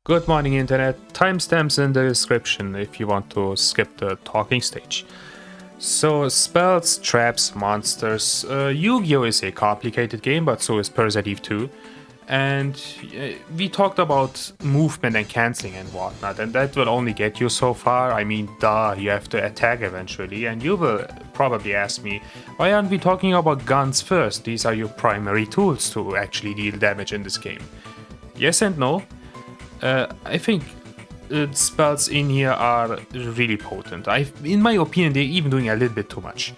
Good morning, Internet. Timestamps in the description if you want to skip the talking stage. So, spells, traps, monsters. Yu-Gi-Oh! Is a complicated game, but so is Parasite Eve II. And we talked about movement and cancelling and whatnot, and that will only get you so far. I mean, duh, you have to attack eventually, and you will probably ask me, why aren't we talking about guns first? These are your primary tools to actually deal damage in this game. Yes and no. I think spells in here are really potent. In my opinion, they're even doing a little bit too much.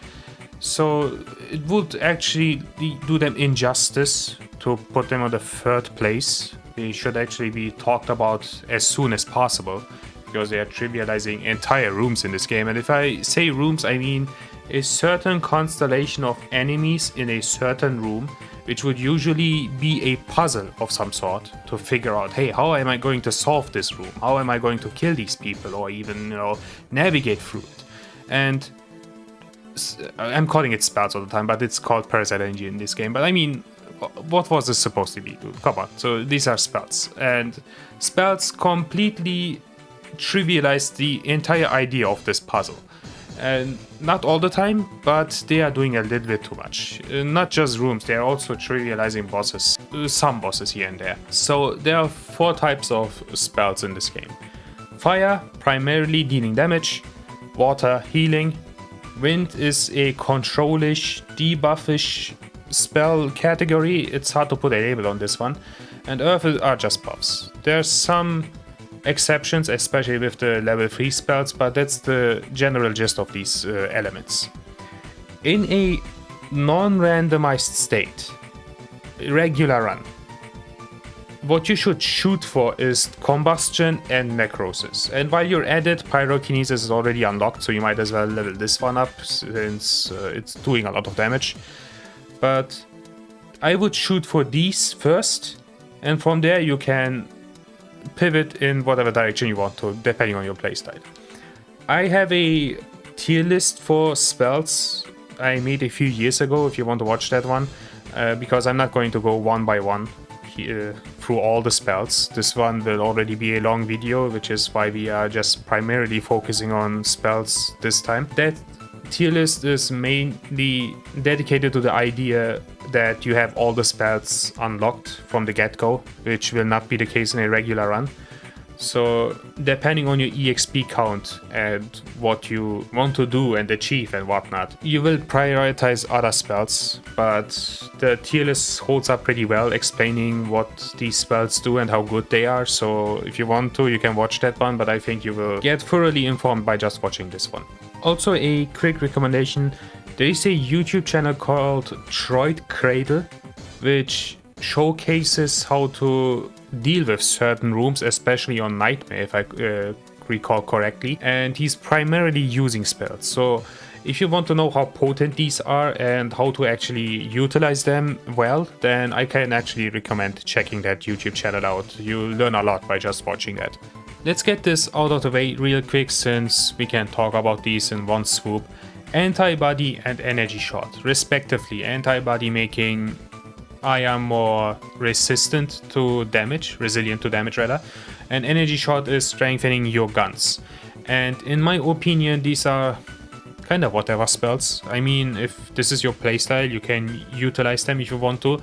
So it would actually do them injustice to put them on the third place. They should actually be talked about as soon as possible, because they are trivializing entire rooms in this game. And if I say rooms, I mean a certain constellation of enemies in a certain room, which would usually be a puzzle of some sort to figure out, hey, how am I going to solve this room? How am I going to kill these people, or even, navigate through it? And I'm calling it spells all the time, but it's called Parasite Energy in this game. But I mean, what was this supposed to be, dude? Come on. So these are spells, and spells completely trivialize the entire idea of this puzzle. And not all the time, but they are doing a little bit too much. Not just rooms, they are also trivializing bosses, some bosses here and there. So there are 4 types of spells in this game. Fire, primarily dealing damage. Water, healing. Wind is a control-ish, debuffish spell category. It's hard to put a label on this one. And earth are just buffs. There's some exceptions, especially with the level 3 spells, but that's the general gist of these elements. In a non-randomized state, regular run, what you should shoot for is combustion and necrosis. And while you're at it, pyrokinesis is already unlocked, so you might as well level this one up since it's doing a lot of damage. But I would shoot for these first, and from there you can pivot in whatever direction you want to, depending on your playstyle. I have a tier list for spells I made a few years ago, if you want to watch that one, because I'm not going to go one by one through all the spells. This one will already be a long video, which is why we are just primarily focusing on spells this time. That tier list is mainly dedicated to the idea that you have all the spells unlocked from the get-go, which will not be the case in a regular run. So depending on your EXP count and what you want to do and achieve and whatnot, you will prioritize other spells, but the tier list holds up pretty well, explaining what these spells do and how good they are. So if you want to, you can watch that one, but I think you will get thoroughly informed by just watching this one. Also, a quick recommendation: there is a YouTube channel called Droid Cradle, which showcases how to deal with certain rooms, especially on Nightmare, if I recall correctly, and he's primarily using spells. So if you want to know how potent these are and how to actually utilize them well, then I can actually recommend checking that YouTube channel out. You'll learn a lot by just watching that. Let's get this out of the way real quick, since we can talk about these in one swoop. Antibody and energy shot, respectively. Antibody making I am more resistant to damage, resilient to damage rather, and energy shot is strengthening your guns. And in my opinion, these are kind of whatever spells. I mean, if this is your playstyle, you can utilize them if you want to.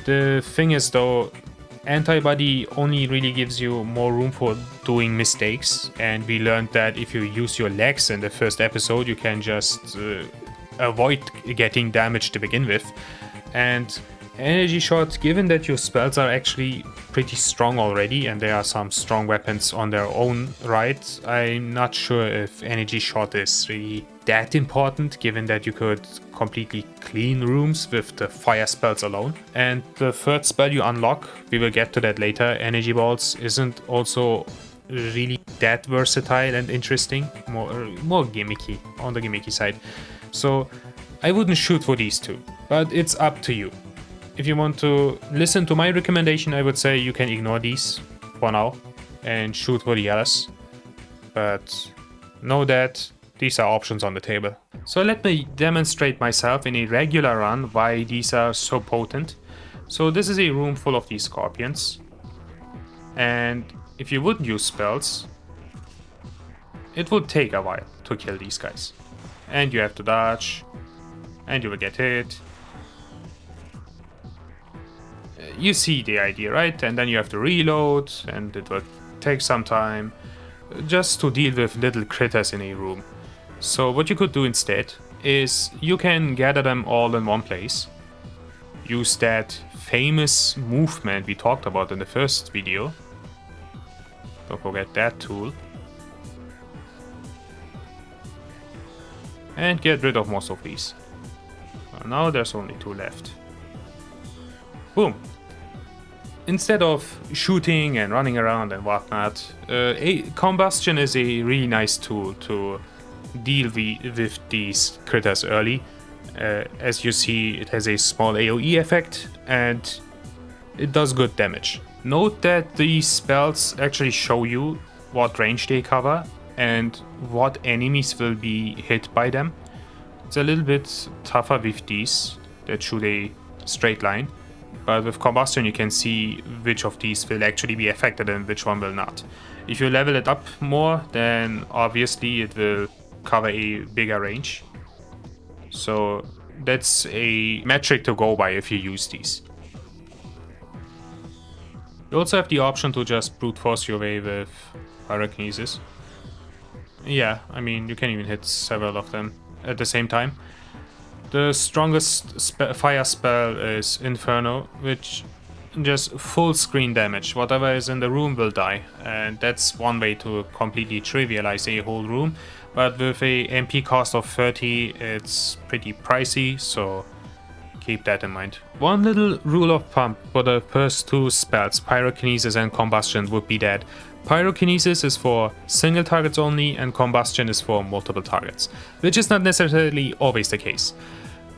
The thing is though, antibody only really gives you more room for doing mistakes, and we learned that if you use your legs in the first episode, you can just avoid getting damage to begin with. And energy shot, given that your spells are actually pretty strong already and there are some strong weapons on their own right, I'm not sure if energy shot is really that important, given that you could completely clean rooms with the fire spells alone. And the third spell you unlock, we will get to that later, Energyballs, isn't also really that versatile and interesting, more gimmicky, on the gimmicky side. So I wouldn't shoot for these two, but it's up to you. If you want to listen to my recommendation, I would say you can ignore these for now and shoot for the others. But know that these are options on the table. So let me demonstrate myself in a regular run why these are so potent. So this is a room full of these scorpions. And if you wouldn't use spells, it would take a while to kill these guys. And you have to dodge, and you will get hit. You see the idea, right? And then you have to reload, and it will take some time just to deal with little critters in a room. So what you could do instead is you can gather them all in one place. Use that famous movement we talked about in the first video. Don't forget that tool. And get rid of most of these. Well, now there's only 2 left. Boom. Instead of shooting and running around and whatnot, combustion is a really nice tool to deal with these critters early. As you see, it has a small AoE effect and it does good damage. Note that these spells actually show you what range they cover and what enemies will be hit by them. It's a little bit tougher with these that shoot a straight line, but with combustion you can see which of these will actually be affected and which one will not. If you level it up more, then obviously it will cover a bigger range. So that's a metric to go by if you use these. You also have the option to just brute force your way with pyrokinesis. Yeah, I mean, you can even hit several of them at the same time. The strongest fire spell is Inferno, which just full screen damage. Whatever is in the room will die, and that's one way to completely trivialize a whole room. But with a MP cost of 30, it's pretty pricey, so keep that in mind. One little rule of thumb for the first 2 spells, Pyrokinesis and Combustion, would be that Pyrokinesis is for single targets only and Combustion is for multiple targets, which is not necessarily always the case.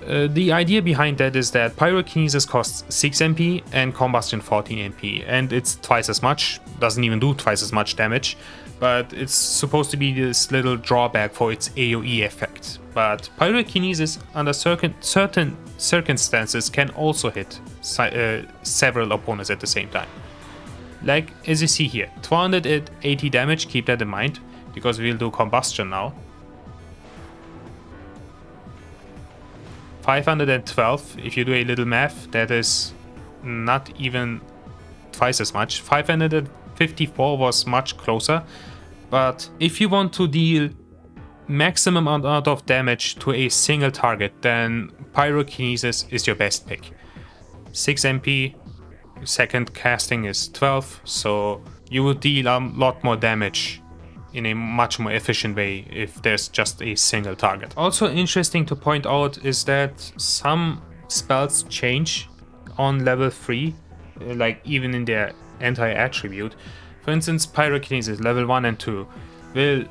The idea behind that is that Pyrokinesis costs 6 MP and Combustion 14 MP, and it's twice as much, doesn't even do twice as much damage, but it's supposed to be this little drawback for its AoE effect. But Pyrokinesis under certain circumstances can also hit several opponents at the same time. Like as you see here, 280 damage, keep that in mind, because we'll do Combustion now. 512, if you do a little math, that is not even twice as much. 554 was much closer, but if you want to deal maximum amount of damage to a single target, then Pyrokinesis is your best pick. 6 MP, second casting is 12, so you will deal a lot more damage in a much more efficient way if there's just a single target. Also interesting to point out is that some spells change on level 3, like even in their entire attribute. For instance, Pyrokinesis level 1 and 2 will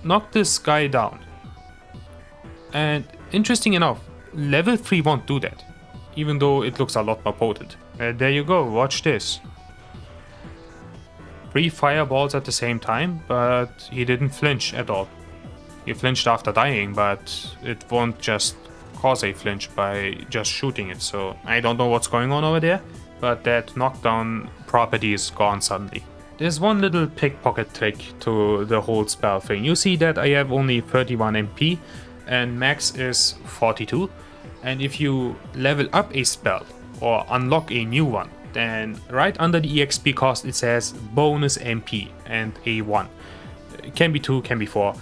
knock this guy down. And interesting enough, level 3 won't do that, even though it looks a lot more potent. There you go, watch this. 3 fireballs at the same time, but he didn't flinch at all. He flinched after dying, but it won't just cause a flinch by just shooting it, so I don't know what's going on over there, but that knockdown property is gone suddenly. There's one little pickpocket trick to the whole spell thing. You see that I have only 31 MP and max is 42, and if you level up a spell or unlock a new one, then right under the EXP cost it says bonus MP and a 1. It can be 2, can be 4.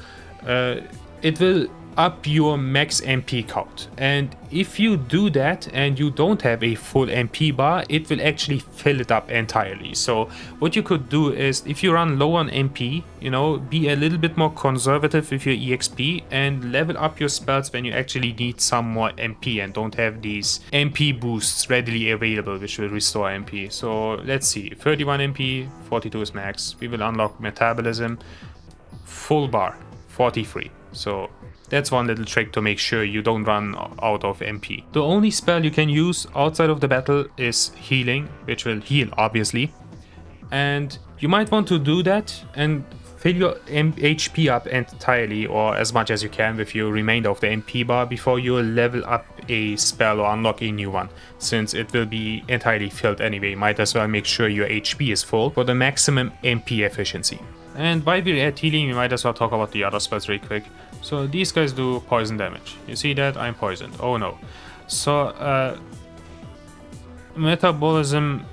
It will up your max MP count, and if you do that and you don't have a full MP bar, it will actually fill it up entirely. So what you could do is, if you run low on MP, you know, be a little bit more conservative with your EXP and level up your spells when you actually need some more MP and don't have these MP boosts readily available which will restore MP. So let's see, 31 MP, 42 is max. We will unlock Metabolism, full bar 43. So that's one little trick to make sure you don't run out of MP. The only spell you can use outside of the battle is Healing, which will heal obviously. And you might want to do that and fill your HP up entirely, or as much as you can, with your remainder of the MP bar before you level up a spell or unlock a new one, since it will be entirely filled anyway. Might as well make sure your HP is full for the maximum MP efficiency. And while we're at healing, we might as well talk about the other spells really quick. So these guys do poison damage. You see that? I'm poisoned. Oh no. So Metabolism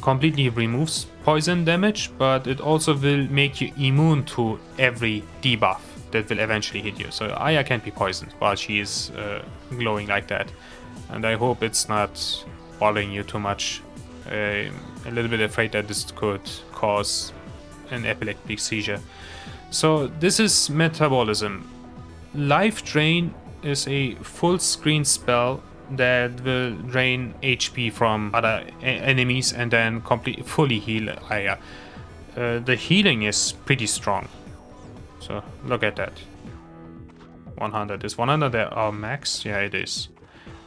completely removes poison damage, but it also will make you immune to every debuff that will eventually hit you. So Aya can't be poisoned while she is glowing like that. And I hope it's not bothering you too much. I'm a little bit afraid that this could cause an epileptic seizure. So this is Metabolism. Life Drain is a full screen spell that will drain HP from other enemies and then fully heal Aya. The healing is pretty strong. So look at that. 100. Is 100 our max? Yeah, it is.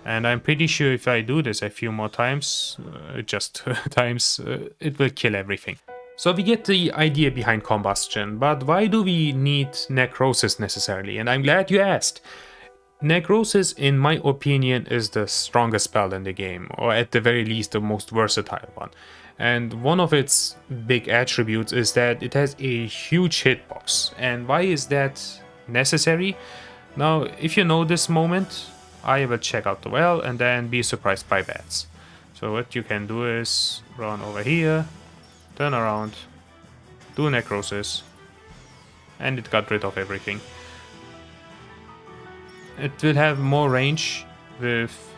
And I'm pretty sure if I do this a few more times, it will kill everything. So we get the idea behind combustion, but why do we need necrosis necessarily? And I'm glad you asked. Necrosis, in my opinion, is the strongest spell in the game, or at the very least the most versatile one. And one of its big attributes is that it has a huge hitbox. And why is that necessary? Now, if you know this moment, I will check out the well and then be surprised by bats. So what you can do is run over here, turn around, do necrosis, and it got rid of everything. It will have more range with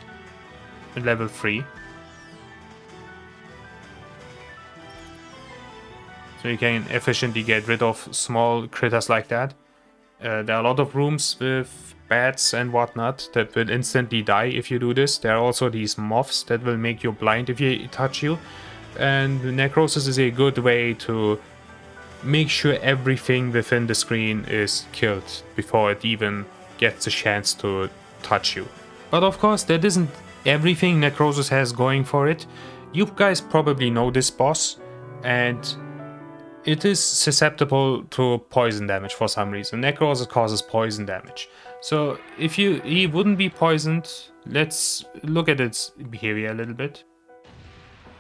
level 3. So you can efficiently get rid of small critters like that. There are a lot of rooms with bats and whatnot that will instantly die if you do this. There are also these moths that will make you blind if they touch you. And necrosis is a good way to make sure everything within the screen is killed before it even gets a chance to touch you. But of course, that isn't everything necrosis has going for it. You guys probably know this boss, and it is susceptible to poison damage for some reason. Necrosis causes poison damage. So if he wouldn't be poisoned, let's look at its behavior a little bit.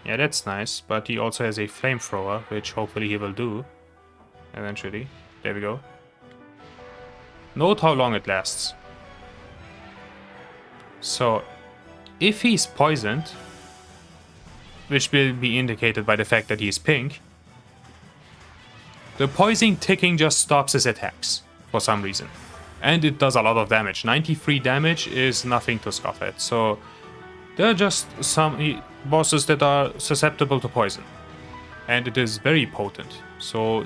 Yeah, that's nice, but he also has a flamethrower, which hopefully he will do eventually. There we go. Note how long it lasts. So, if he's poisoned, which will be indicated by the fact that he's pink, the poison ticking just stops his attacks for some reason. And it does a lot of damage. 93 damage is nothing to scoff at. So, there are just some bosses that are susceptible to poison. And it is very potent. So,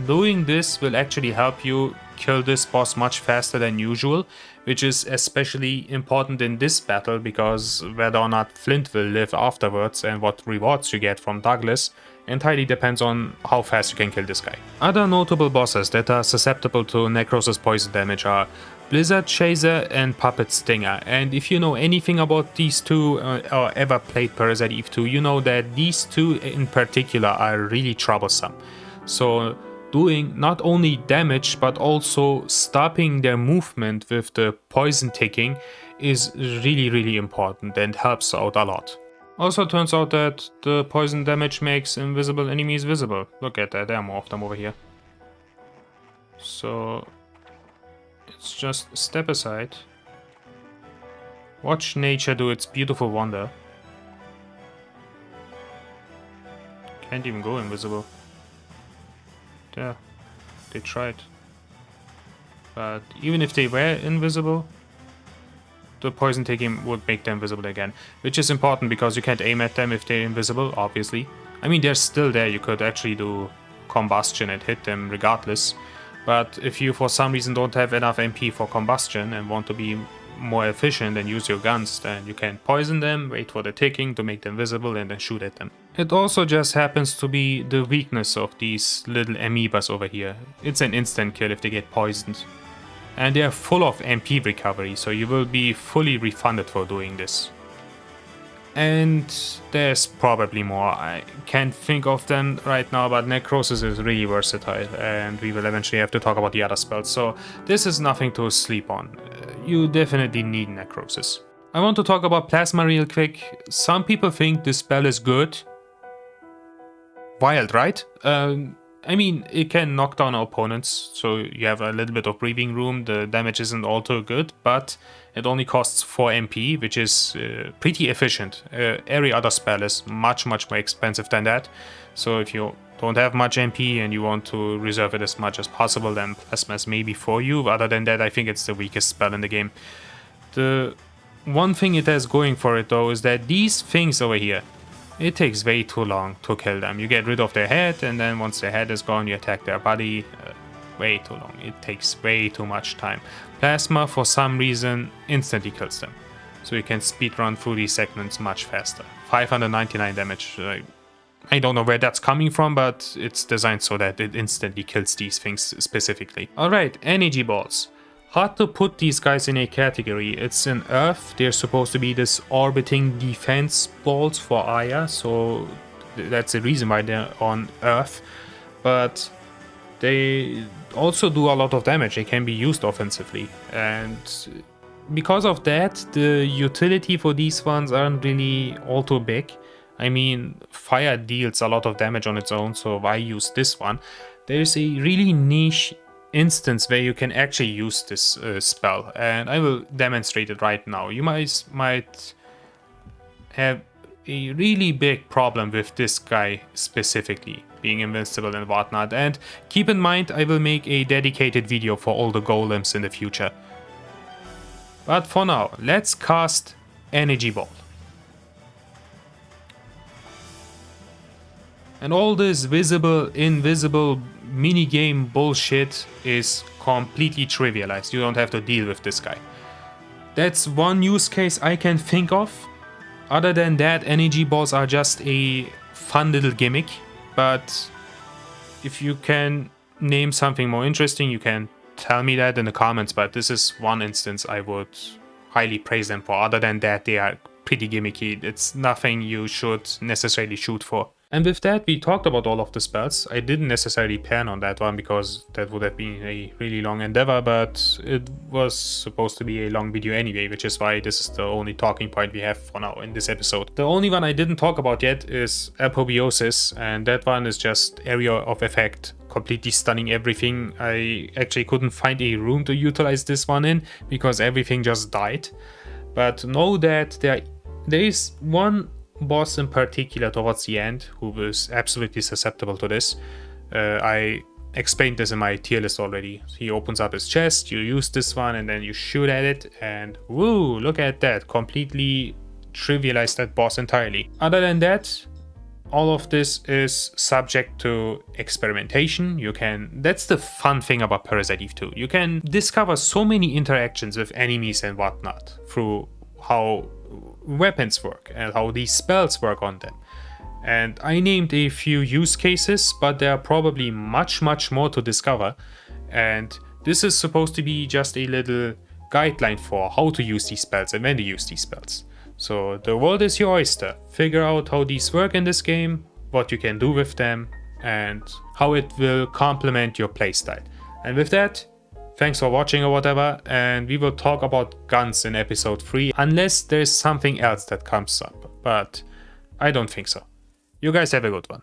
doing this will actually help you kill this boss much faster than usual, which is especially important in this battle because whether or not Flint will live afterwards and what rewards you get from Douglas entirely depends on how fast you can kill this guy. Other notable bosses that are susceptible to necrosis poison damage are Blizzard Chaser and Puppet Stinger, and if you know anything about these two or ever played Parasite Eve II, you know that these two in particular are really troublesome. So doing not only damage but also stopping their movement with the poison ticking is really important and helps out a lot. Also turns out that the poison damage makes invisible enemies visible. Look at that, there are more of them over here. So it's just step aside, watch nature do its beautiful wonder. Can't even go invisible. Yeah, they tried. But even if they were invisible, the poison taking would make them visible again. Which is important because you can't aim at them if they're invisible, obviously. I mean, they're still there. You could actually do combustion and hit them regardless. But if you for some reason don't have enough MP for combustion and want to be more efficient and use your guns, then you can poison them, wait for the ticking to make them visible and then shoot at them. It also just happens to be the weakness of these little amoebas over here. It's an instant kill if they get poisoned. And they are full of MP recovery, so you will be fully refunded for doing this. And there's probably more. I can't think of them right now, but Necrosis is really versatile, and we will eventually have to talk about the other spells, so this is nothing to sleep on. You definitely need Necrosis. I want to talk about Plasma real quick. Some people think this spell is good. Wild, right? I mean, it can knock down opponents, so you have a little bit of breathing room. The damage isn't all too good, but it only costs 4 MP, which is pretty efficient. Every other spell is much more expensive than that. So if you don't have much MP and you want to reserve it as much as possible, then Plasma is maybe for you. Other than that, I think it's the weakest spell in the game. The one thing it has going for it, though, is that these things over here, it takes way too long to kill them. You get rid of their head, and then once their head is gone, you attack their body. Way too long. It takes way too much time. Plasma, for some reason, instantly kills them. So you can speedrun through these segments much faster. 599 damage. I don't know where that's coming from, but it's designed so that it instantly kills these things specifically. Alright, energy balls. Hard to put these guys in a category. It's in Earth. They're supposed to be this orbiting defense balls for Aya, so that's the reason why they're on Earth. But they also do a lot of damage. They can be used offensively, and because of that, the utility for these ones aren't really all too big. I mean, fire deals a lot of damage on its own, so why use this one? There's a really niche instance where you can actually use this spell, and I will demonstrate it right now. You might have a really big problem with this guy specifically being invincible and whatnot, and keep in mind I will make a dedicated video for all the golems in the future. But for now, let's cast Energyball. And all this visible, invisible minigame bullshit is completely trivialized. You don't have to deal with this guy. That's one use case I can think of. Other than that, energy balls are just a fun little gimmick. But if you can name something more interesting, you can tell me that in the comments. But this is one instance I would highly praise them for. Other than that, they are pretty gimmicky. It's nothing you should necessarily shoot for. And with that, we talked about all of the spells. I didn't necessarily plan on that one because that would have been a really long endeavor, but it was supposed to be a long video anyway, which is why this is the only talking point we have for now in this episode. The only one I didn't talk about yet is Apobiosis, and that one is just area of effect, completely stunning everything. I actually couldn't find a room to utilize this one in because everything just died. But know that there is one boss in particular towards the end who was absolutely susceptible to this. I explained this in my tier list already. He opens up his chest, you use this one, and then you shoot at it, and woo, look at that, completely trivialized that boss entirely. Other than that, all of this is subject to experimentation. That's the fun thing about Parasite Eve II. You can discover so many interactions with enemies and whatnot through how weapons work and how these spells work on them. And I named a few use cases, but there are probably much more to discover. And this is supposed to be just a little guideline for how to use these spells and when to use these spells. So the world is your oyster. Figure out how these work in this game, what you can do with them, and how it will complement your playstyle. And with that, thanks for watching or whatever, and we will talk about guns in episode 3, unless there's something else that comes up, but I don't think so. You guys have a good one.